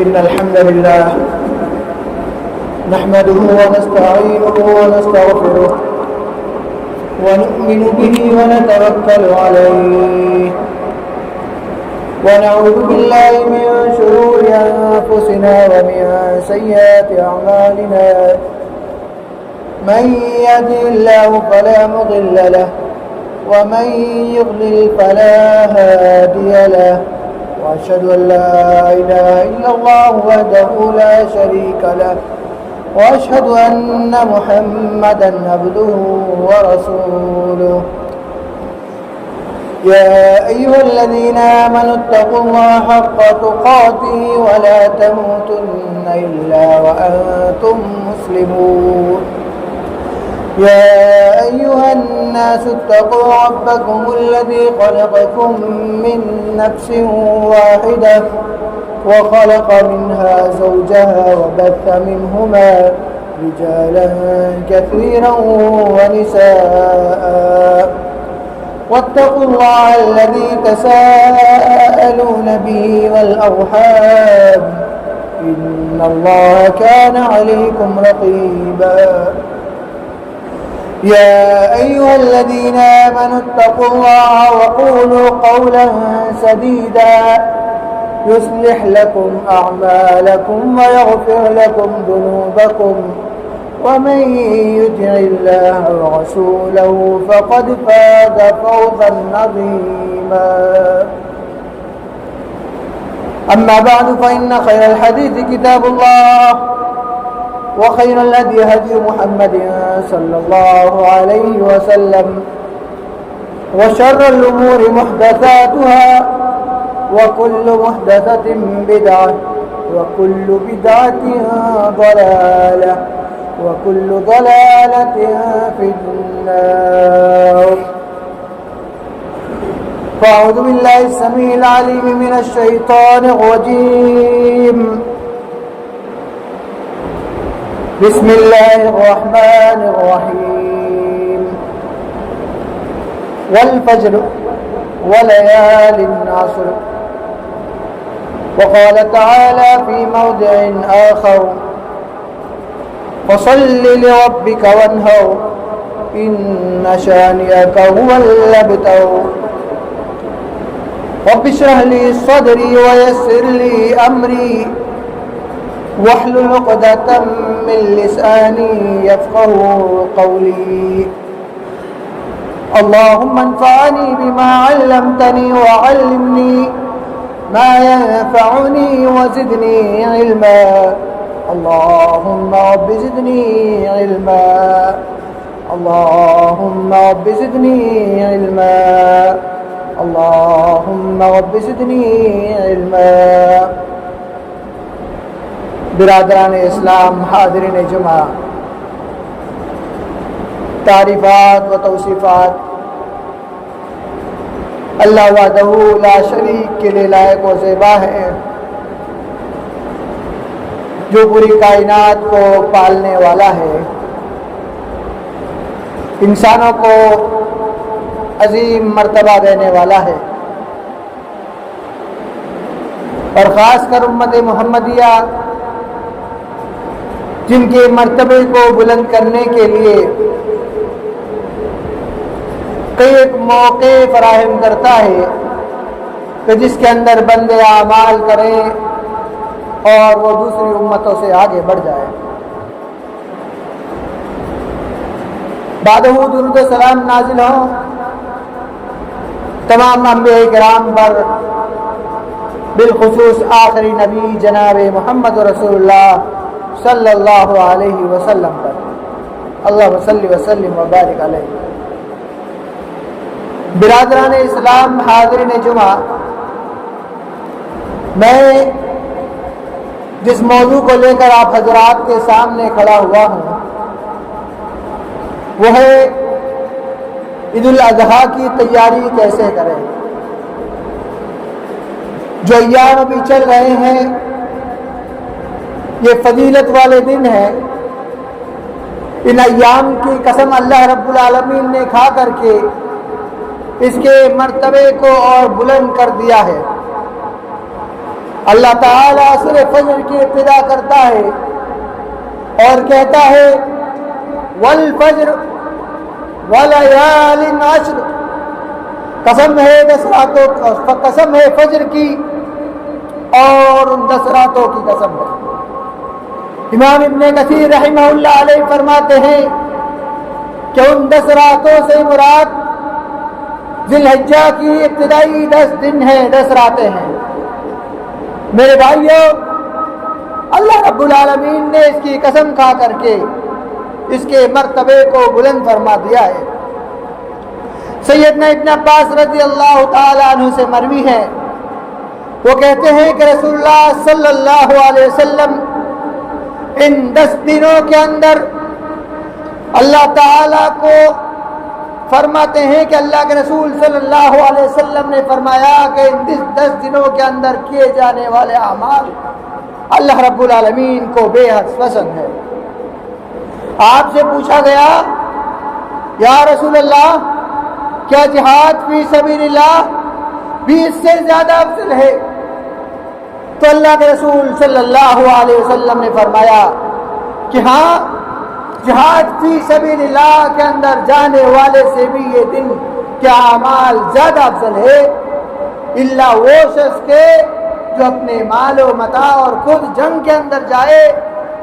إن الحمد لله نحمده ونستعينه ونستغفره ونؤمن به ونتوكل عليه ونعوذ بالله من شرور أنفسنا ومن سيئات أعمالنا من يهده الله فلا مضل له ومن يضلل فلا هادي له وأشهد أن لا إله إلا الله وحده لا شريك له وأشهد أن محمدا عبده ورسوله يا أيها الذين آمنوا اتقوا الله حق تقاته ولا تموتن إلا وأنتم مسلمون يا أيها الناس اتقوا ربكم الذي خلقكم من نفس واحدة وخلق منها زوجها وبث منهما رجالا كثيرا ونساء واتقوا الله الذي تساءلون به والأرحام إن الله كان عليكم رقيبا يا أيها الذين آمنوا اتقوا الله وقولوا قولا سديدا يصلح لكم أعمالكم ويغفر لكم ذنوبكم ومن يطع الله ورسوله فقد فاز فوزا عظيما أما بعد فإن خير الحديث كتاب الله وخير الهدي هدي محمد صلى الله عليه وسلم وشر الأمور محدثاتها وكل محدثة بدعة وكل بدعة ضلالة وكل ضلالة في النار فأعوذ بالله السميع العليم من الشيطان الرجيم بسم الله الرحمن الرحيم والفجر وليال عشر وقال تعالى في موضع آخر فصل لربك وانهر إن شانئك هو الأبتر رب اشرح لي صدري ويسر لي أمري واحلل عقدة من لساني يفقهوا قولي اللهم انفعني بما علمتني وعلمني ما ينفعني وزدني علما اللهم رب زدني علما اللهم رب زدني علما اللهم رب زدني علما برادران اسلام، حاضرین جمعہ، تعریفات و توصیفات اللہ وحدہ لا شریک کے لیے لائق و زیبا ہے، جو پوری کائنات کو پالنے والا ہے، انسانوں کو عظیم مرتبہ دینے والا ہے، اور خاص کر امت محمدیہ جن کے مرتبے کو بلند کرنے کے لیے کئی ایک موقع فراہم کرتا ہے کہ جس کے اندر بندے اعمال کریں اور وہ دوسری امتوں سے آگے بڑھ جائے۔ بعدہ درود و سلام نازل ہوں تمام انبیاء کرام پر، بالخصوص آخری نبی جناب محمد رسول اللہ صلی اللہ علیہ وسلم پر، اللہم صلی وسلم وبارک علیہ۔ برادران اسلام، حاضرین جمعہ، میں جس موضوع کو لے کر آپ حضرات کے سامنے کھڑا ہوا ہوں وہ ہے عید الاضحیٰ کی تیاری کیسے کریں۔ جو ایام ابھی چل رہے ہیں یہ فضیلت والے دن ہیں، ان ایام کی قسم اللہ رب العالمین نے کھا کر کے اس کے مرتبے کو اور بلند کر دیا ہے۔ اللہ تعالیٰ سورہ فجر کی ابتدا کرتا ہے اور کہتا ہے والفجر ولیال عشر، قسم ہے 10 راتوں، قسم ہے فجر کی اور ان 10 راتوں کی قسم ہے۔ امام ابن کثیر رحمہ اللہ علیہ فرماتے ہیں کہ ان 10 راتوں سے مراد ذی الحجہ کی ابتدائی 10 دن ہیں، 10 راتیں ہیں۔ میرے بھائیوں، اللہ رب العالمین نے اس کی قسم کھا کر کے اس کے مرتبے کو بلند فرما دیا ہے۔ سیدنا ابن عباس رضی اللہ تعالی عنہ سے مروی ہے، وہ کہتے ہیں کہ رسول اللہ صلی اللہ علیہ وسلم ان 10 دنوں کے اندر اللہ تعالیٰ کو فرماتے ہیں کہ اللہ کے رسول صلی اللہ علیہ وسلم نے فرمایا کہ ان 10 دنوں کے اندر کیے جانے والے اعمال اللہ رب العالمین کو بے حد پسند ہے۔ آپ سے پوچھا گیا یا رسول اللہ، کیا جہاد فی سبیل اللہ بھی اس سے زیادہ افضل ہے؟ تو اللہ کے رسول صلی اللہ علیہ وسلم نے فرمایا کہ ہاں، جہاد فی سبیل اللہ کے اندر جانے والے سے بھی یہ دن کے اعمال زیادہ افضل ہے، الا وہ شخص کے جو اپنے مال و متاع اور خود جنگ کے اندر جائے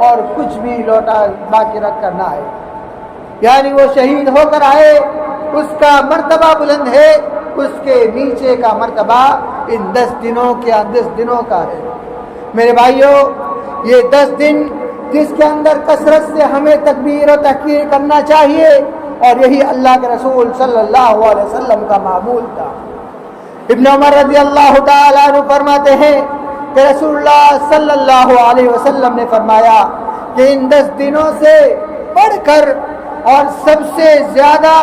اور کچھ بھی لوٹا باقی رکھ کر نہ آئے، یعنی وہ شہید ہو کر آئے، اس کا مرتبہ بلند ہے، اس کے نیچے کا مرتبہ ان 10 دنوں کا ہے۔ میرے بھائیوں، یہ 10 دن جس کے اندر کثرت سے ہمیں تکبیر و تحقیر کرنا چاہیے، اور یہی اللہ کے رسول صلی اللہ علیہ وسلم کا معمول تھا۔ ابن عمر رضی اللہ تعالیٰ عنہ فرماتے ہیں کہ رسول اللہ صلی اللہ علیہ وسلم نے فرمایا کہ ان 10 دنوں سے بڑھ کر اور سب سے زیادہ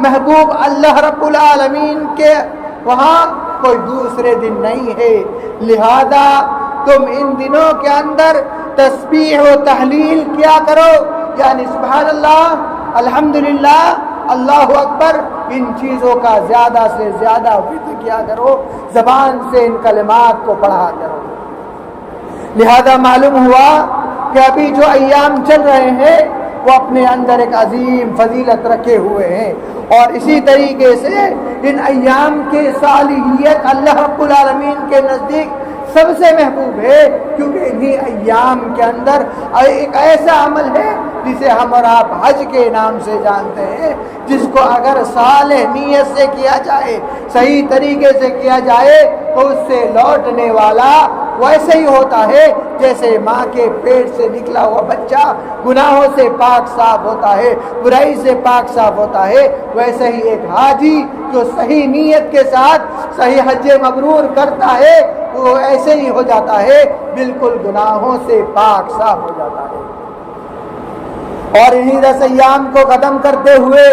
محبوب اللہ رب العالمین کے وہاں کوئی دوسرے دن نہیں ہے، لہذا تم ان دنوں کے اندر تسبیح و تحلیل کیا کرو، یعنی سبحان اللہ، الحمدللہ، اللہ اکبر، ان چیزوں کا زیادہ سے زیادہ ذکر کیا کرو، زبان سے ان کلمات کو پڑھا کرو۔ لہذا معلوم ہوا کہ ابھی جو ایام چل رہے ہیں وہ اپنے اندر ایک عظیم فضیلت رکھے ہوئے ہیں، اور اسی طریقے سے ان ایام کی صالحیت اللہ رب العالمین کے نزدیک سب سے محبوب ہے، کیونکہ انہی ایام کے اندر ایک ایسا عمل ہے جسے ہم اور آپ حج کے نام سے جانتے ہیں، جس کو اگر صالح نیت سے کیا جائے، صحیح طریقے سے کیا جائے، تو اس سے لوٹنے والا ویسے ہی ہوتا ہے جیسے ماں کے پیٹ سے نکلا ہوا بچہ گناہوں سے پاک صاف ہوتا ہے، برائی سے پاک صاف ہوتا ہے، ویسے ہی ایک حاجی جو صحیح نیت کے ساتھ صحیح حج مبرور کرتا ہے وہ ایسے ہی ہو جاتا ہے، بالکل گناہوں سے پاک صاف ہو جاتا ہے۔ اور انہی 10 ایام کو ختم کرتے ہوئے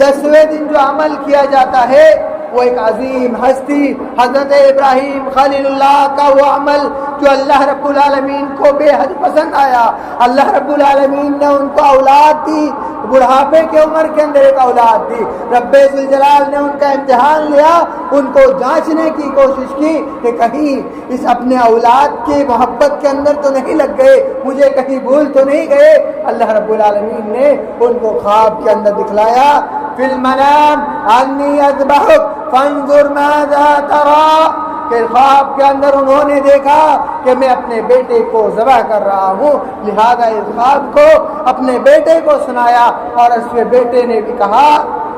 10ویں دن جو عمل کیا جاتا ہے وہ ایک عظیم ہستی حضرت ابراہیم خلیل اللہ کا وہ عمل جو اللہ رب العالمین کو بے حد پسند آیا۔ اللہ رب العالمین نے ان کو اولاد دی، بڑھاپے کے عمر کے اندر ایک اولاد دی۔ رب ذوالجلال نے ان کا امتحان لیا، ان کو جانچنے کی کوشش کی کہ کہیں اس اپنے اولاد کی محبت کے اندر تو نہیں لگ گئے، مجھے کہیں بھول تو نہیں گئے۔ اللہ رب العالمین نے ان کو خواب کے اندر دکھلایا، فی المنام انی اذبحک فانظر ماذا تری، کہ خواب کے اندر انہوں نے دیکھا کہ میں اپنے بیٹے کو ذبح کر رہا ہوں، لہذا اس خواب کو اپنے بیٹے کو سنایا، اور اس کے بیٹے نے بھی کہا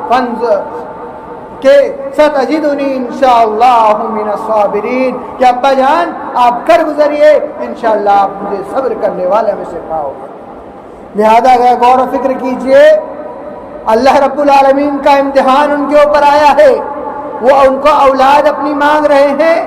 فانظر کہ ستجدنی انشاءاللہ من الصابرین، کہ ابا جان آپ کر گزریے، انشاءاللہ آپ مجھے صبر کرنے والے میں سے پاؤ گے۔ لہذا غور و فکر کیجئے، اللہ رب العالمین کا امتحان ان کے اوپر آیا ہے، وہ ان کو اولاد اپنی مانگ رہے ہیں۔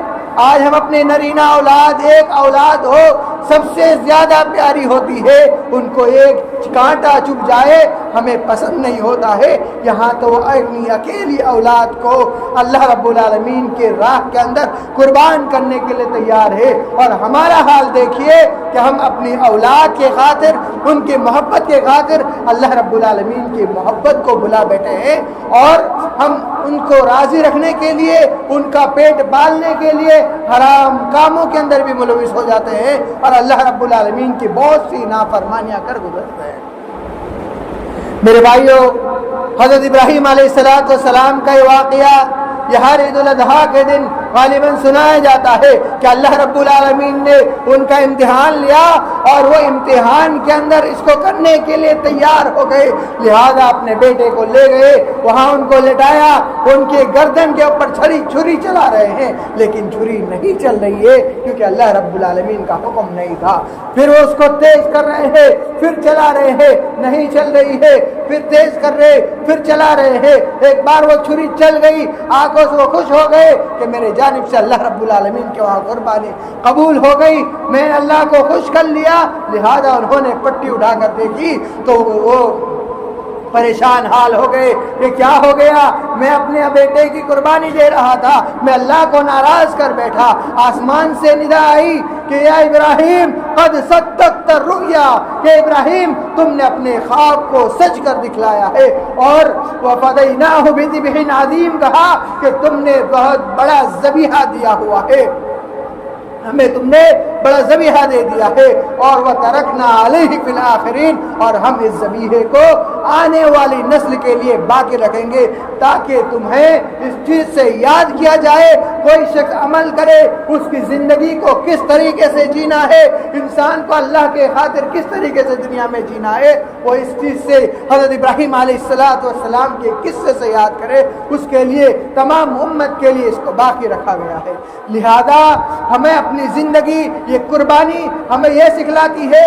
آج ہم اپنے نرینہ اولاد، ایک اولاد ہو سب سے زیادہ پیاری ہوتی ہے، ان کو ایک کانٹا چبھ جائے ہمیں پسند نہیں ہوتا ہے، یہاں تو وہ اپنی اکیلی اولاد کو اللہ رب العالمین کے راہ کے اندر قربان کرنے کے لیے تیار ہے۔ اور ہمارا حال دیکھیے کہ ہم اپنی اولاد کے خاطر، ان کی محبت کے خاطر اللہ رب العالمین کی محبت کو بھلا بیٹھے ہیں، اور ہم ان کو راضی رکھنے کے لیے، ان کا پیٹ پالنے کے لیے حرام کاموں کے اندر بھی ملوث ہو جاتے ہیں، اور اللہ رب العالمین کی بہت سی نافرمانیاں کر گزرتے ہیں۔ میرے بھائیوں، حضرت ابراہیم علیہ السلام کا یہ واقعہ یہ ہر عید الاضحیٰ کے دن غالباً سنایا جاتا ہے کہ اللہ رب العالمین نے ان کا امتحان لیا اور وہ امتحان کے اندر اس کو کرنے کے لیے تیار ہو گئے، لہذا اپنے بیٹے کو لے گئے، وہاں ان کو لٹایا، ان کے گردن کے اوپر چھری چلا رہے ہیں، لیکن چھری نہیں چل رہی ہے کیونکہ اللہ رب العالمین کا حکم نہیں تھا۔ پھر وہ اس کو تیز کر رہے ہیں، پھر چلا رہے ہیں، نہیں چل رہی ہے، پھر تیز کر رہے، پھر چلا رہے ہیں، ایک بار وہ چھری چل گئی، آنکھوں سے وہ خوش ہو گئے کہ میرے جانب سے اللہ رب العالمین کے وہاں قربانی قبول ہو گئی، میں اللہ کو خوش کر لیا، لہذا انہوں نے پٹی اٹھا کر دیکھی تو وہ پریشان حال ہو گئے کہ کیا ہو گیا، میں اپنے بیٹے کی قربانی دے رہا تھا، میں اللہ کو ناراض کر بیٹھا۔ آسمان سے ندا آئی کہ یا ابراہیم قد صدقت الرؤیا، کہ ابراہیم تم نے اپنے خواب کو سچ کر دکھلایا ہے، اور وفدیناہ بذبح عظیم، کہا کہ تم نے بہت بڑا ذبیحہ دیا ہوا ہے، ہمیں تم نے بڑا ذبیحہ دے دیا ہے، اور وَتَرَكْنَا عَلَيْهِ فِي الْآخِرِينَ، اور ہم اس ذبیحے کو آنے والی نسل کے لیے باقی رکھیں گے تاکہ تمہیں اس چیز سے یاد کیا جائے، کوئی شخص عمل کرے اس کی زندگی کو کس طریقے سے جینا ہے، انسان کو اللہ کے خاطر کس طریقے سے دنیا میں جینا ہے، وہ اس چیز سے حضرت ابراہیم علیہ السلام کے قصے سے یاد کرے، اس کے لیے تمام امت کے لیے اس کو باقی رکھا گیا ہے۔ لہذا ہمیں اپنی زندگی، یہ قربانی ہمیں یہ سکھلاتی ہے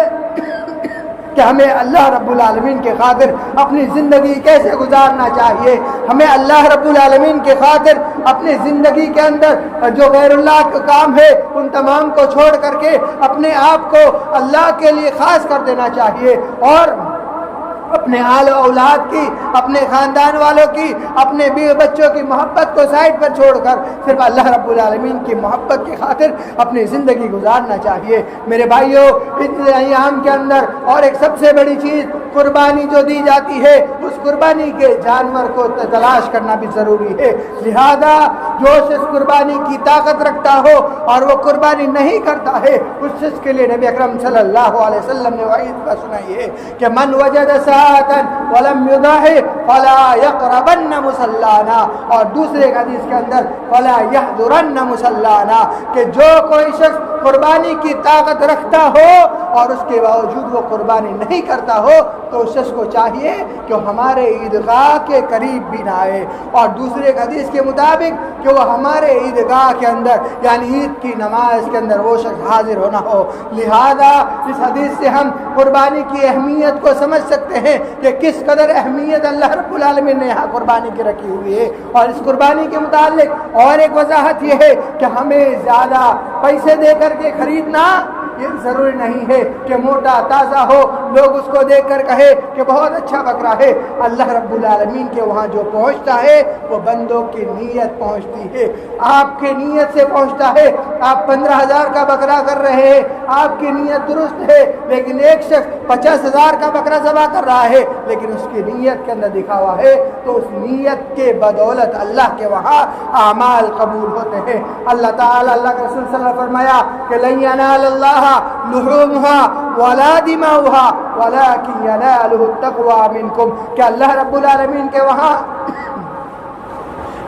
کہ ہمیں اللہ رب العالمین کے خاطر اپنی زندگی کیسے گزارنا چاہیے، ہمیں اللہ رب العالمین کے خاطر اپنی زندگی کے اندر جو غیر اللہ کا کام ہے ان تمام کو چھوڑ کر کے اپنے آپ کو اللہ کے لیے خاص کر دینا چاہیے، اور اپنے آل و اولاد کی، اپنے خاندان والوں کی، اپنے بیوی بچوں کی محبت کو سائڈ پر چھوڑ کر صرف اللہ رب العالمین کی محبت کی خاطر اپنی زندگی گزارنا چاہیے۔ میرے بھائیوں، ان ایام کے اندر اور ایک سب سے بڑی چیز قربانی جو دی جاتی ہے، اس قربانی کے جانور کو تلاش کرنا بھی ضروری ہے، لہذا جو شخص قربانی کی طاقت رکھتا ہو اور وہ قربانی نہیں کرتا ہے، اس شخص کے لیے نبی اکرم صلی اللہ علیہ وسلم نے وعید کا سنائی ہے کہ من وجد ولم يضحي فلا يقربن مصلانا، اور دوسرے حدیث کے اندر فلا يحضرن مصلانا، کہ جو کوئی شخص قربانی کی طاقت رکھتا ہو اور اس کے باوجود وہ قربانی نہیں کرتا ہو تو اس شخص کو چاہیے کہ وہ ہمارے عیدگاہ کے قریب بھی نہ آئے، اور دوسرے حدیث کے مطابق کہ وہ ہمارے عیدگاہ کے اندر یعنی عید کی نماز کے اندر وہ شخص حاضر ہونا ہو۔ لہذا اس حدیث سے ہم قربانی کی اہمیت کو سمجھ سکتے ہیں کہ کس قدر اہمیت اللہ رب العالمین نے یہاں قربانی کی رکھی ہوئی ہے۔ اور اس قربانی کے متعلق اور ایک وضاحت یہ ہے کہ ہمیں زیادہ پیسے دے کر کے خریدنا یہ ضروری نہیں ہے کہ موٹا تازہ ہو، لوگ اس کو دیکھ کر کہے کہ بہت اچھا بکرا ہے۔ اللہ رب العالمین کے وہاں جو پہنچتا ہے وہ بندوں کی نیت پہنچتی ہے، آپ کی نیت سے پہنچتا ہے۔ آپ 15,000 کا بکرا کر رہے ہیں، آپ کی نیت درست ہے، لیکن ایک شخص 50,000 کا بکرا ذبح کر رہا ہے لیکن اس کی نیت کے اندر دکھاوا ہے، تو اس نیت کے بدولت اللہ کے وہاں اعمال قبول ہوتے ہیں۔ اللہ تعالیٰ، اللہ کے رسول صلی اللہ علیہ وسلم فرمایا کہ لن ینال اللہ لحومها ولا دماؤها ولكن يناله التقوى منكم، کہ اللہ رب العالمین کے وہاں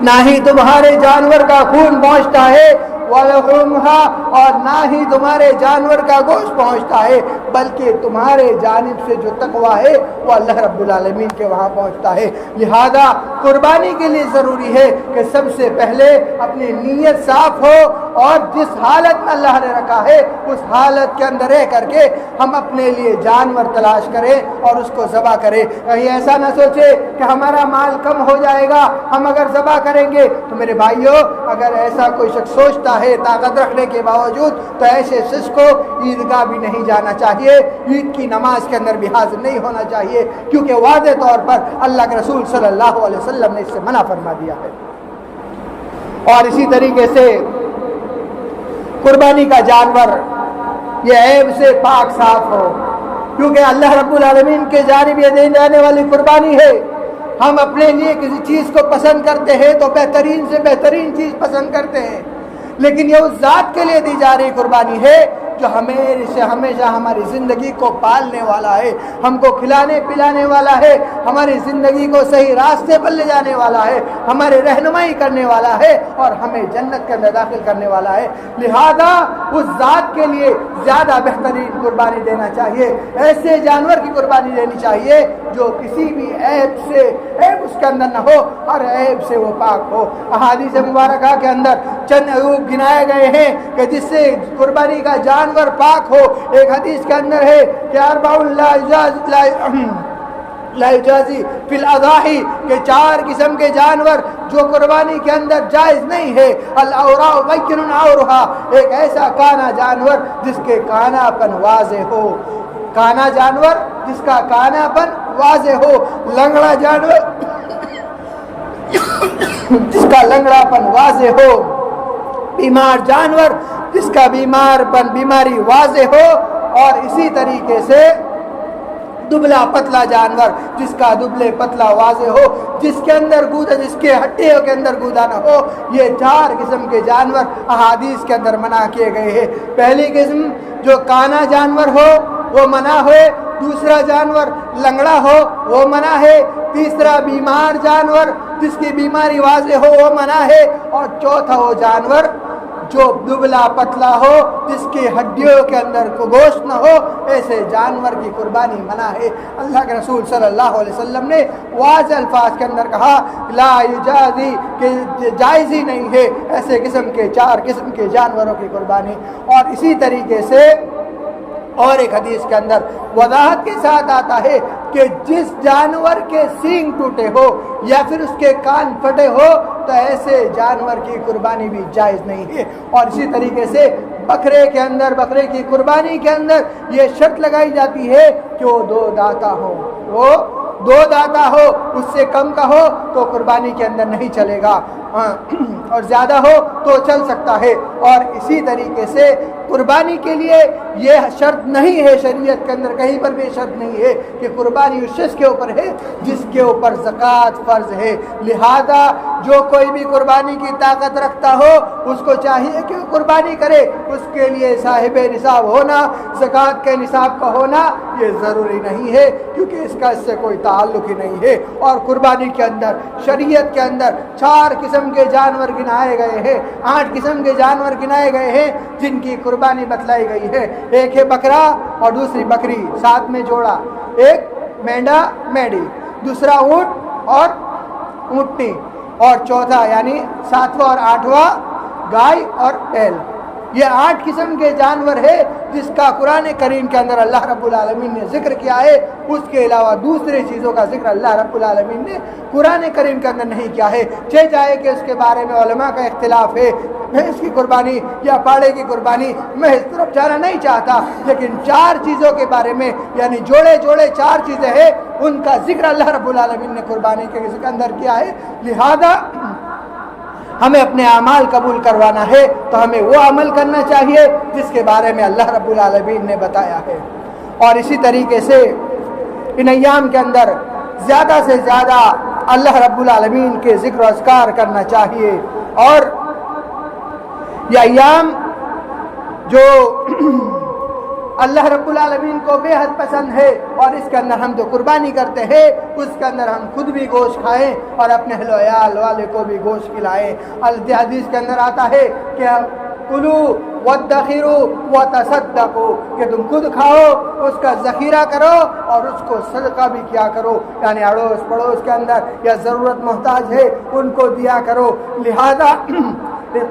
نہ ہی تمہارے جانور کا خون پہنچتا ہے وَلَحُومُهَا، اور نہ ہی تمہارے جانور کا گوشت پہنچتا ہے، بلکہ تمہارے جانب سے جو تقویٰ ہے وہ اللہ رب العالمین کے وہاں پہنچتا ہے۔ لہذا قربانی کے لیے ضروری ہے کہ سب سے پہلے اپنی نیت صاف ہو، اور جس حالت میں اللہ نے رکھا ہے اس حالت کے اندر رہ کر کے ہم اپنے لیے جانور تلاش کریں اور اس کو ذبح کریں۔ کہیں ایسا نہ سوچے کہ ہمارا مال کم ہو جائے گا ہم اگر ذبح کریں گے۔ تو میرے بھائیوں، اگر ایسا کوئی شخص سوچتا ہے طاقت رکھنے کے باوجود، تو ایسے شخص کو عیدگاہ بھی نہیں جانا چاہیے، عید کی نماز کے اندر بھی حاضر نہیں ہونا چاہیے، کیونکہ واضح طور پر اللہ کے رسول صلی اللہ علیہ وسلم نے اس سے منع فرما دیا ہے۔ اور اسی طریقے سے قربانی کا جانور یہ عیب سے پاک صاف ہو، کیونکہ اللہ رب العالمین کے جانب یہ دی جانے والی قربانی ہے۔ ہم اپنے لیے کسی چیز کو پسند کرتے ہیں تو بہترین سے بہترین چیز پسند کرتے ہیں، لیکن یہ اس ذات کے لیے دی جا رہی قربانی ہے جو ہمیشہ ہماری زندگی کو پالنے والا ہے، ہم کو کھلانے پلانے والا ہے، ہماری زندگی کو صحیح راستے پر لے جانے والا ہے، ہماری رہنمائی کرنے والا ہے اور ہمیں جنت کے اندر داخل کرنے والا ہے۔ لہذا اس ذات کے لیے زیادہ بہترین قربانی دینا چاہیے، ایسے جانور کی قربانی دینی چاہیے جو کسی بھی عیب اس کے اندر نہ ہو، ہر عیب سے وہ پاک ہو۔ احادیث مبارکہ کے اندر چند عیوب گنائے گئے ہیں کہ جس سے قربانی کا جانور پاک ہو۔ ایک حدیث کے اندر ہے کہ لا یجازی فی الاضاحی، کہ 4 قسم کے جانور جو قربانی کے اندر جائز نہیں ہے۔ الاوراء بین عورها، ایک ایسا کانا جانور جس کے کانا پن واضح ہو، کانا جانور جس کا کانا پن واضح ہو، لنگڑا جانور جس کا لنگڑا پن واضح ہو، بیمار جانور جس کا بیماری واضح ہو، اور اسی طریقے سے دبلا پتلا جانور جس کا دبلے پتلا واضح ہو، جس کے اندر گودا، جس کے ہڈیوں کے اندر گودا نہ ہو۔ یہ 4 قسم کے جانور احادیث کے اندر منع کیے گئے ہیں۔ پہلی قسم جو کانا جانور ہو وہ منع ہے، دوسرا جانور لنگڑا ہو وہ منع ہے، تیسرا بیمار جانور جس کی بیماری واضح ہو وہ منع ہے، اور چوتھا وہ جانور جو دبلا پتلا ہو جس کی ہڈیوں کے اندر گوشت نہ ہو، ایسے جانور کی قربانی منع ہے۔ اللہ کے رسول صلی اللہ علیہ وسلم نے واضح الفاظ کے اندر کہا لا یجازی، کہ جائز ہی نہیں ہے ایسے 4 قسم کے جانوروں کی قربانی۔ اور اسی طریقے سے اور ایک حدیث کے اندر وضاحت کے ساتھ آتا ہے کہ جس جانور کے سینگ ٹوٹے ہو یا پھر اس کے کان پھٹے ہو تو ایسے جانور کی قربانی بھی جائز نہیں ہے۔ اور اسی طریقے سے بکرے کی قربانی کے اندر یہ شرط لگائی جاتی ہے کہ وہ 2 دانتا ہو، وہ 2 دانتا ہو، اس سے کم کا ہو تو قربانی کے اندر نہیں چلے گا، اور زیادہ ہو تو چل سکتا ہے۔ اور اسی طریقے سے قربانی کے لیے یہ شرط نہیں ہے، شریعت کے اندر کہیں پر بھی شرط نہیں ہے کہ قربانی اس شخص کے اوپر ہے جس کے اوپر زکوٰۃ فرض ہے۔ لہذا جو کوئی بھی قربانی کی طاقت رکھتا ہو اس کو چاہیے کہ وہ قربانی کرے، اس کے لیے صاحب نصاب ہونا، زکوٰۃ کے نصاب کا ہونا یہ ضروری نہیں ہے، کیونکہ اس سے کوئی تعلق ہی نہیں ہے۔ اور قربانی کے اندر شریعت کے اندر 4 قسم کے جانور گنائے گئے ہیں، 8 قسم کے جانور گنائے گئے ہیں جن کی قربانی بتلائی گئی ہے۔ ایک ہے بکرا اور دوسری بکری، ساتھ میں جوڑا، ایک مینڈا میڈی، دوسرا اونٹ اور اونٹنی، اور چوتھا یعنی 7واں اور 8واں گائے اور بیل۔ یہ 8 قسم کے جانور ہے جس کا قرآن کریم کے اندر اللہ رب العالمین نے ذکر کیا ہے، اس کے علاوہ دوسرے چیزوں کا ذکر اللہ رب العالمین نے قرآن کریم کے اندر نہیں کیا ہے۔ چاہے کہ اس کے بارے میں علماء کا اختلاف ہے، بھینس کی قربانی یا پاڑے کی قربانی، میں اس طرف جانا نہیں چاہتا، لیکن 4 چیزوں کے بارے میں یعنی جوڑے 4 چیزیں ہیں، ان کا ذکر اللہ رب العالمین نے قربانی کے اندر کیا ہے۔ لہذا ہمیں اپنے اعمال قبول کروانا ہے تو ہمیں وہ عمل کرنا چاہیے جس کے بارے میں اللہ رب العالمین نے بتایا ہے۔ اور اسی طریقے سے ان ایام کے اندر زیادہ سے زیادہ اللہ رب العالمین کے ذکر و اذکار کرنا چاہیے۔ اور یہ ایام جو اللہ رب العالمین کو بے حد پسند ہے اور اس کے اندر ہم جو قربانی کرتے ہیں اس کے اندر ہم خود بھی گوشت کھائیں اور اپنے اہل و عیال والے کو بھی گوشت کھلائیں۔ حدیث کے اندر آتا ہے کہ کلو وَادَّخِرُوا وَتَصَدَّقُوا کہ تم خود کھاؤ، اس کا ذخیرہ کرو اور اس کو صدقہ بھی کیا کرو، یعنی اڑوس پڑوس کے اندر یا ضرورت محتاج ہے ان کو دیا کرو۔ لہذا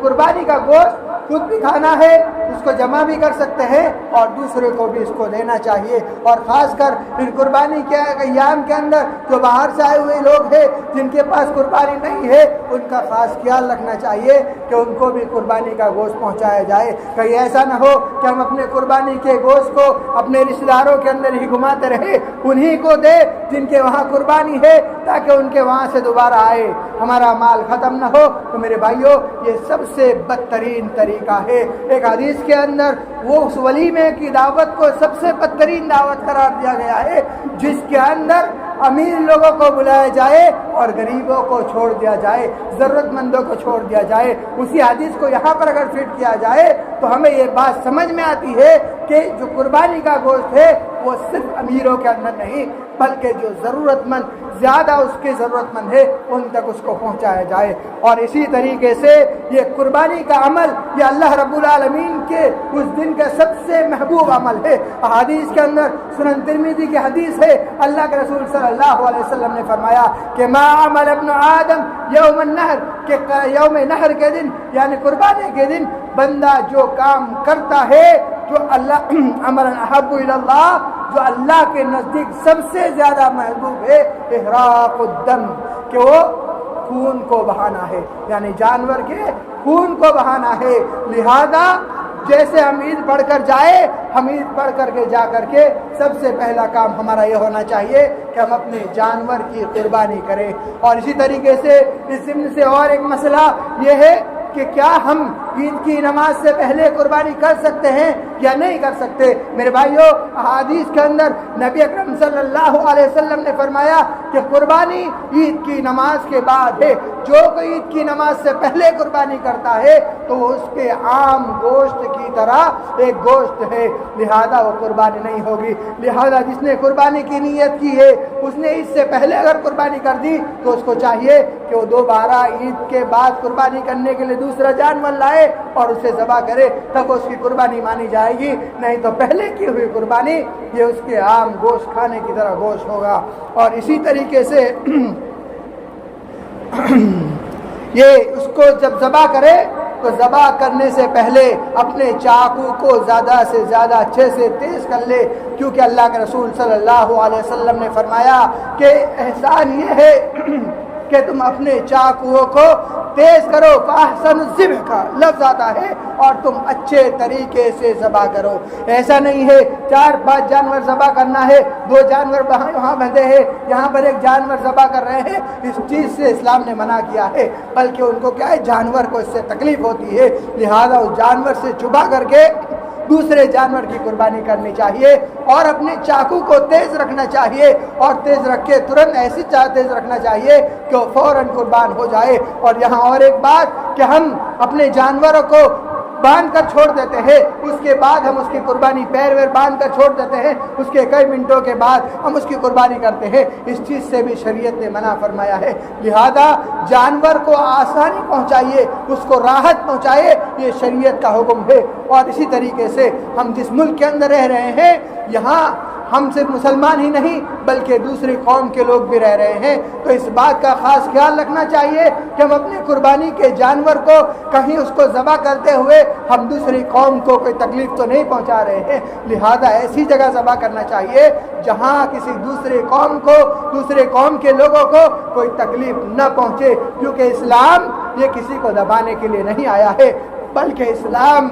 قربانی کا گوشت خود بھی کھانا ہے، اس کو جمع بھی کر سکتے ہیں اور دوسرے کو بھی اس کو دینا چاہیے، اور خاص کر ان قربانی کے ایام کے اندر جو باہر سے آئے ہوئے لوگ ہیں جن کے پاس قربانی نہیں ہے ان کا خاص خیال رکھنا چاہیے کہ ان کو بھی قربانی کا گوشت پہنچایا جائے۔ کہیں ایسا نہ ہو کہ ہم اپنے قربانی کے گوشت کو اپنے رشتہ داروں کے اندر ہی گھماتے رہے، انہی کو دے جن کے وہاں قربانی ہے تاکہ ان کے وہاں سے دوبارہ آئے، ہمارا مال ختم نہ ہو۔ تو میرے بھائیوں، یہ سب سے بدترین طریقہ ہے۔ ایک حدیث کے اندر وہ اس ولیمے کی دعوت کو سب سے بدترین دعوت قرار دیا گیا ہے جس کے اندر امیر لوگوں کو بلایا جائے اور غریبوں کو چھوڑ دیا جائے، ضرورت مندوں کو چھوڑ دیا جائے۔ اسی حدیث کو یہاں پر اگر فٹ کیا جائے تو ہمیں یہ بات سمجھ میں آتی ہے کہ جو قربانی کا گوشت ہے وہ صرف امیروں کے اندر نہیں بلکہ جو ضرورت مند، زیادہ اس کے ضرورت مند ہے، ان تک اس کو پہنچایا جائے۔ اور اسی طریقے سے یہ قربانی کا عمل یہ اللہ رب العالمین کے اس دن کا سب سے محبوب عمل ہے۔ حدیث کے اندر سنن ترمذی کی حدیث ہے، اللہ کے رسول صلی اللہ علیہ وسلم نے فرمایا کہ ما عمل ابن آدم یوم النحر، کہ یوم نحر کے دن یعنی قربانی کے دن بندہ جو کام کرتا ہے جو اللہ امر احب الی اللہ، جو اللہ کے نزدیک سب سے زیادہ محبوب ہے، احراق الدم، کہ وہ خون کو بہانا ہے، یعنی جانور کے خون کو بہانا ہے۔ لہذا جیسے ہم عید پڑھ کر جائے، ہم عید پڑھ کر کے جا کر کے سب سے پہلا کام ہمارا یہ ہونا چاہیے کہ ہم اپنے جانور کی قربانی کریں۔ اور اسی طریقے سے اس ضمن سے اور ایک مسئلہ یہ ہے کہ کیا ہم عید کی نماز سے پہلے قربانی کر سکتے ہیں یا نہیں کر سکتے؟ میرے بھائیوں، احادیث کے اندر نبی اکرم صلی اللہ علیہ وسلم نے فرمایا کہ قربانی عید کی نماز کے بعد ہے۔ جو کوئی عید کی نماز سے پہلے قربانی کرتا ہے تو وہ اس کے عام گوشت کی طرح ایک گوشت ہے، لہذا وہ قربانی نہیں ہوگی۔ لہذا جس نے قربانی کی نیت کی ہے اس نے عید سے پہلے اگر قربانی کر دی تو اس کو چاہیے کہ وہ دوبارہ عید کے بعد قربانی کرنے کے لیے دوسرا جانور لائے اور اسے ذبح کرے، تب اس کی قربانی مانی جائے گی، نہیں تو پہلے کی ہوئی قربانی یہ اس کے عام گوشت کھانے کی طرح گوشت ہوگا۔ اور اسی طریقے سے یہ اس کو جب ذبح کرے تو ذبح کرنے سے پہلے اپنے چاقو کو زیادہ سے زیادہ اچھے سے تیز کر لے، کیونکہ اللہ کے رسول صلی اللہ علیہ وسلم نے فرمایا کہ احسان یہ ہے کہ تم اپنے چاقوؤں کو تیز کرو، فاحسن الذبح کا لفظ آتا ہے، اور تم اچھے طریقے سے ذبح کرو۔ ایسا نہیں ہے 4-5 جانور ذبح کرنا ہے، 2 جانور وہاں بندھے ہیں، یہاں پر ایک جانور ذبح کر رہے ہیں، اس چیز سے اسلام نے منع کیا ہے، بلکہ ان کو کیا ہے، جانور کو اس سے تکلیف ہوتی ہے، لہذا اس جانور سے چھپا کر کے دوسرے جانور کی قربانی کرنی چاہیے، اور اپنے چاقو کو تیز رکھنا چاہیے، اور تیز رکھ کے ترنت ایسی تیز رکھنا چاہیے کہ وہ فوراً قربان ہو جائے۔ اور یہاں اور ایک بات کہ ہم اپنے جانوروں کو باندھ کر چھوڑ دیتے ہیں، اس کے بعد ہم اس کی قربانی پیر ویر باندھ کر چھوڑ دیتے ہیں، اس کے کئی منٹوں کے بعد ہم اس کی قربانی کرتے ہیں، اس چیز سے بھی شریعت نے منع فرمایا ہے۔ لہذا جانور کو آسانی پہنچائیے، اس کو راحت پہنچائے، یہ شریعت کا حکم ہے۔ اور اسی طریقے سے ہم جس ملک کے اندر رہ رہے ہیں، یہاں ہم صرف مسلمان ہی نہیں بلکہ دوسری قوم کے لوگ بھی رہ رہے ہیں، تو اس بات کا خاص خیال رکھنا چاہیے کہ ہم اپنے قربانی کے جانور کو کہیں اس کو ذبح کرتے ہوئے ہم دوسری قوم کو کوئی تکلیف تو نہیں پہنچا رہے ہیں، لہذا ایسی جگہ ذبح کرنا چاہیے جہاں کسی دوسری قوم کو، دوسرے قوم کے لوگوں کو کوئی تکلیف نہ پہنچے، کیونکہ اسلام یہ کسی کو دبانے کے لیے نہیں آیا ہے، بلکہ اسلام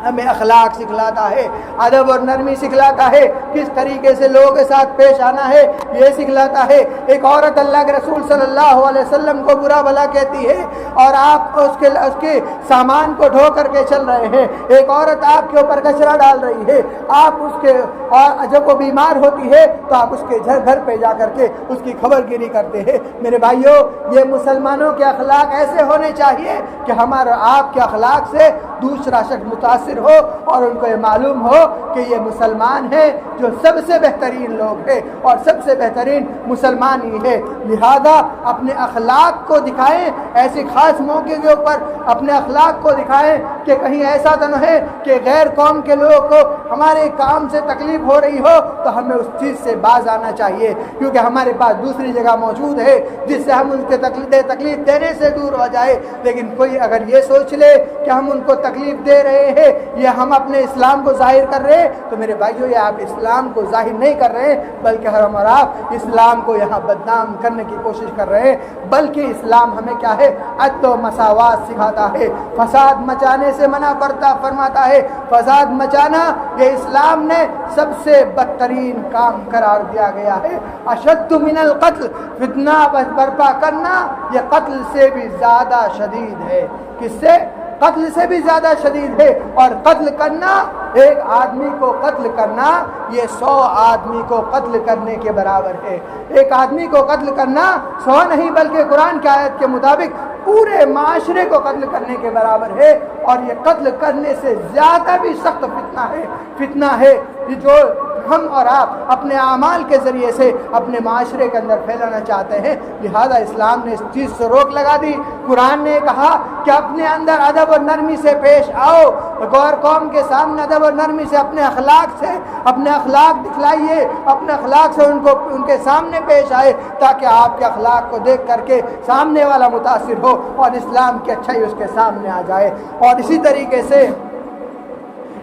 ہمیں اخلاق سکھلاتا ہے، ادب اور نرمی سکھلاتا ہے، کس طریقے سے لوگوں کے ساتھ پیش آنا ہے یہ سکھلاتا ہے۔ ایک عورت اللہ کے رسول صلی اللہ علیہ وسلم کو برا بھلا کہتی ہے اور آپ اس کے سامان کو ڈھو کر کے چل رہے ہیں، ایک عورت آپ کے اوپر کچرا ڈال رہی ہے، آپ اس کے، اور جب وہ بیمار ہوتی ہے تو آپ اس کے گھر پہ جا کر کے اس کی خبر گیری کرتے ہیں۔ میرے بھائیوں، یہ مسلمانوں کے اخلاق ایسے ہونے چاہیے کہ ہمارا آپ کے اخلاق سے دوسرا شخص متاثر ہو اور ان کو یہ معلوم ہو کہ یہ مسلمان ہے جو سب سے بہترین لوگ ہے اور سب سے بہترین مسلمان ہی ہے۔ لہذا اپنے اخلاق کو دکھائیں، ایسی خاص موقع کے اوپر اپنے اخلاق کو دکھائیں کہ کہیں ایسا تو نہ ہے کہ غیر قوم کے لوگوں کو ہمارے کام سے تکلیف ہو رہی ہو تو ہمیں اس چیز سے باز آنا چاہیے، کیونکہ ہمارے پاس دوسری جگہ موجود ہے جس سے ہم ان کے تکلیف دینے سے دور ہو جائے۔ لیکن کوئی اگر یہ سوچ لے کہ ہم ان کو تکلیف دے رہے ہیں یا ہم اپنے اسلام کو ظاہر کر رہے ہیں تو میرے بھائیو یہ آپ اسلام کو ظاہر نہیں کر رہے ہیں، بلکہ ہم اور آپ اسلام کو یہاں بدنام کرنے کی کوشش کر رہے ہیں۔ بلکہ اسلام ہمیں کیا ہے؟ عدل و مساوات سکھاتا ہے، فساد مچانے سے منع فرماتا ہے۔ فساد مچانا یہ اسلام نے سب سے بدترین کام قرار دیا گیا ہے۔ اشد من القتل، فتنہ برپا کرنا یہ قتل سے بھی زیادہ شدید ہے۔ کس سے؟ قتل سے بھی زیادہ شدید ہے۔ اور قتل کرنا، ایک آدمی کو قتل کرنا یہ 100 آدمی کو قتل کرنے کے برابر ہے۔ ایک آدمی کو قتل کرنا 100 نہیں بلکہ قرآن کی آیت کے مطابق پورے معاشرے کو قتل کرنے کے برابر ہے۔ اور یہ قتل کرنے سے زیادہ بھی سخت فتنہ ہے جو ہم اور آپ اپنے اعمال کے ذریعے سے اپنے معاشرے کے اندر پھیلانا چاہتے ہیں۔ لہذا اسلام نے اس چیز سے روک لگا دی۔ قرآن نے کہا کہ اپنے اندر ادب اور نرمی سے پیش آؤ، غیر قوم کے سامنے ادب اور نرمی سے اپنے اخلاق دکھلائیے، اپنے اخلاق سے ان کے سامنے پیش آئے تاکہ آپ کے اخلاق کو دیکھ کر کے سامنے والا متاثر ہو اور اسلام کی اچھائی اس کے سامنے آ جائے۔ اور اسی طریقے سے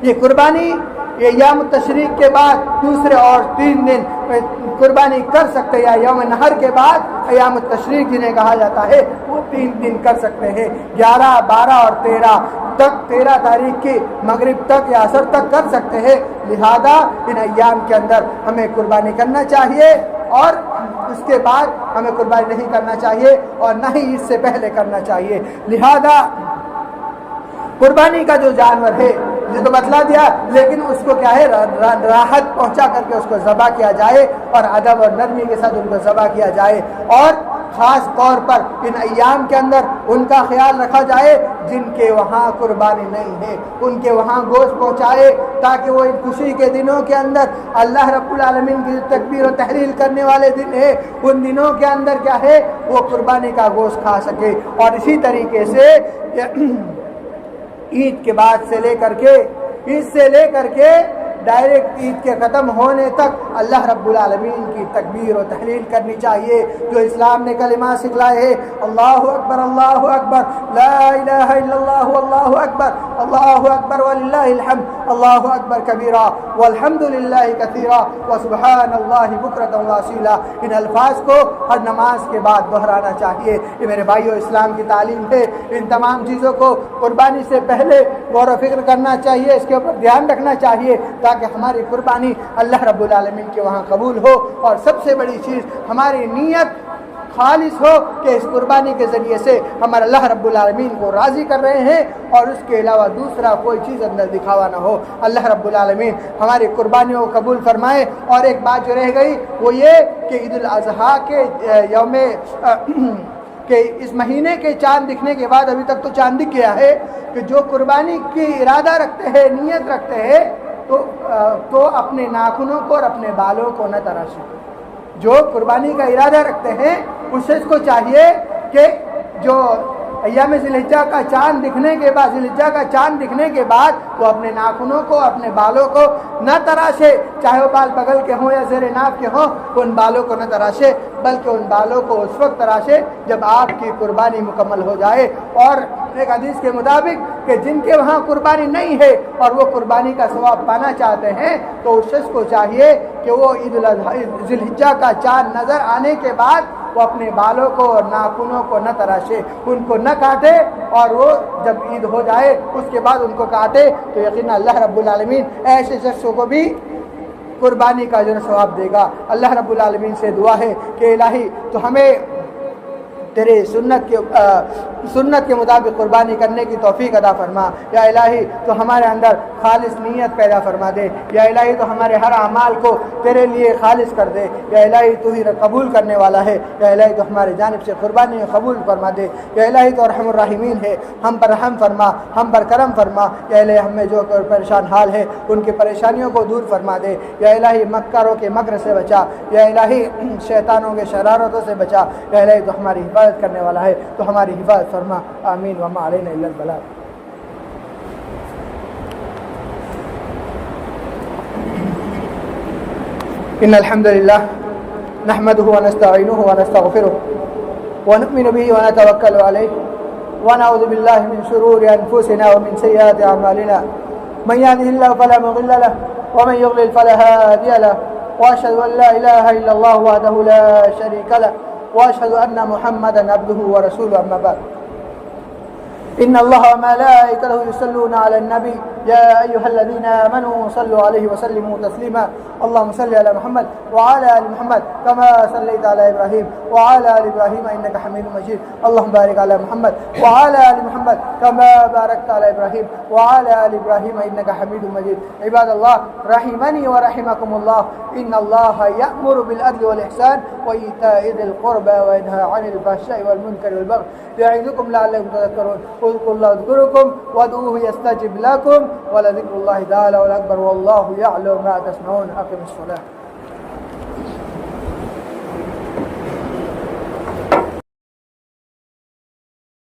یہ قربانی یہ ایام التشریق کے بعد دوسرے اور 3 دن قربانی کر سکتے، یا یوم نحر کے بعد ایام التشریق جنہیں کہا جاتا ہے وہ 3 دن کر سکتے ہیں، 11، 12 اور 13 تک، 13 تاریخ کی مغرب تک یا عصر تک کر سکتے ہیں۔ لہذا ان ایام کے اندر ہمیں قربانی کرنا چاہیے اور اس کے بعد ہمیں قربانی نہیں کرنا چاہیے اور نہ ہی اس سے پہلے کرنا چاہیے۔ لہذا قربانی کا جو جانور ہے یہ تو بتلا دیا، لیکن اس کو کیا ہے؟ راحت پہنچا کر کے اس کو ذبح کیا جائے اور ادب اور نرمی کے ساتھ ان کو ذبح کیا جائے۔ اور خاص طور پر ان ایام کے اندر ان کا خیال رکھا جائے جن کے وہاں قربانی نہیں ہے، ان کے وہاں گوشت پہنچائے تاکہ وہ ان خوشی کے دنوں کے اندر اللہ رب العالمین کی تکبیر و تحلیل کرنے والے دن ہے، ان دنوں کے اندر کیا ہے؟ وہ قربانی کا گوشت کھا سکے۔ اور اسی طریقے سے عید کے بعد سے لے کر کے ڈائریکٹ عید کے ختم ہونے تک اللہ رب العالمین کی تکبیر و تحلیل کرنی چاہیے، جو اسلام نے کلمات سکھلائے ہیں، اللہ اکبر اللہ اکبر، لا الہ الا اللہ واللہ اکبر، اللہ اکبر وللہ الحمد، اللہ اکبر کبیرہ والحمد للہ کثیرہ وسبحان اللہ بکرۃ واصیلا۔ ان الفاظ کو ہر نماز کے بعد دہرانا چاہیے۔ یہ میرے بھائیو اسلام کی تعلیم ہے۔ ان تمام چیزوں کو قربانی سے پہلے غور و فکر کرنا چاہیے، اس کے اوپر دھیان رکھنا چاہیے تاکہ ہماری قربانی اللہ رب العالمین کے وہاں قبول ہو۔ اور سب سے بڑی چیز ہماری نیت خالص ہو کہ اس قربانی کے ذریعے سے ہمارے اللہ رب العالمین کو راضی کر رہے ہیں اور اس کے علاوہ دوسرا کوئی چیز اندر دکھاوا نہ ہو۔ اللہ رب العالمین ہماری قربانیوں کو قبول فرمائے۔ اور ایک بات جو رہ گئی وہ یہ کہ عید الاضحیٰ کے یوم کہ اس مہینے کے چاند دکھنے کے بعد ابھی تک تو چاند دکھ گیا ہے کہ جو قربانی کی ارادہ رکھتے ہیں، نیت رکھتے ہیں تو اپنے ناخنوں کو اور اپنے بالوں کو نہ تراشیں۔ جو قربانی کا ارادہ رکھتے ہیں اس شخص کو چاہیے کہ جو ایام ذی الحجہ کا چاند دکھنے کے بعد وہ اپنے ناخنوں کو اپنے بالوں کو نہ تراشے، چاہے وہ بال بغل کے ہوں یا زیر ناف کے ہوں، ان بالوں کو نہ تراشے بلکہ ان بالوں کو اس وقت تراشے جب آپ کی قربانی مکمل ہو جائے۔ اور ایک حدیث کے مطابق کہ جن کے وہاں قربانی نہیں ہے اور وہ قربانی کا ثواب پانا چاہتے ہیں تو اس شخص کو چاہیے کہ وہ ذی الحجہ کا چاند نظر آنے کے بعد وہ اپنے بالوں کو اور ناخنوں کو نہ تراشے، ان کو نہ کاٹے، اور وہ جب عید ہو جائے اس کے بعد ان کو کاٹے تو یقینا اللہ رب العالمین ایسے شخصوں کو بھی قربانی کا جو ثواب دے گا۔ اللہ رب العالمین سے دعا ہے کہ الہی تو ہمیں تیرے سنت کے مطابق قربانی کرنے کی توفیق عطا فرما۔ یا الہی تو ہمارے اندر خالص نیت پیدا فرما دے۔ یا الہی تو ہمارے ہر اعمال کو تیرے لیے خالص کر دے۔ یا الہی تو ہی قبول کرنے والا ہے۔ یا الہی تو ہمارے جانب سے قربانی قبول فرما دے۔ یا الہی تو ارحم الراحمین ہے، ہم پر رحم فرما، ہم پر کرم فرما۔ یا الہی ہم میں جو پریشان حال ہے ان کی پریشانیوں کو دور فرما دے۔ یا الہی مکروں کے مکر سے بچا۔ یا الہی شیطانوں کے شرارتوں سے بچا۔ یا الہی تو ہماری حفاظت کرنے والا ہے، تو ہماری حفاظت فرما۔ آمین وما علینا الا البلاغ۔ ان الحمد للہ نحمده ونستعینه ونستغفره ونؤمن به ونتوکل علیہ ونعوذ باللہ من شرور انفسنا ومن سیئات اعمالنا من يهده الله فلا مضل له ومن يضلل فلا هادي له واشهد ان لا اله الا الله وحده لا شريك له واشهد ان محمدا عبده ورسوله اما بعد ان الله وملائكته يصلون على النبي يا ايها الذين امنوا صلوا عليه وسلموا تسليما اللهم صل على محمد وعلى ال محمد كما صليت على ابراهيم وعلى ال ابراهيم انك حميد مجيد اللهم بارك على محمد وعلى ال محمد كما باركت على ابراهيم وعلى ال ابراهيم انك حميد مجيد عباد الله رحمني ورحمكم الله ان الله يأمر بالعدل والاحسان وايتاء ذي القربى وينهى عن الفحشاء والمنكر والبغي يعظكم لعلكم تذكرون اذكروا الله يذكركم وادعوه يستجب لكم ولذكر الله تعالى والأكبر والله يعلم ما تصنعون. أقم الصلاة.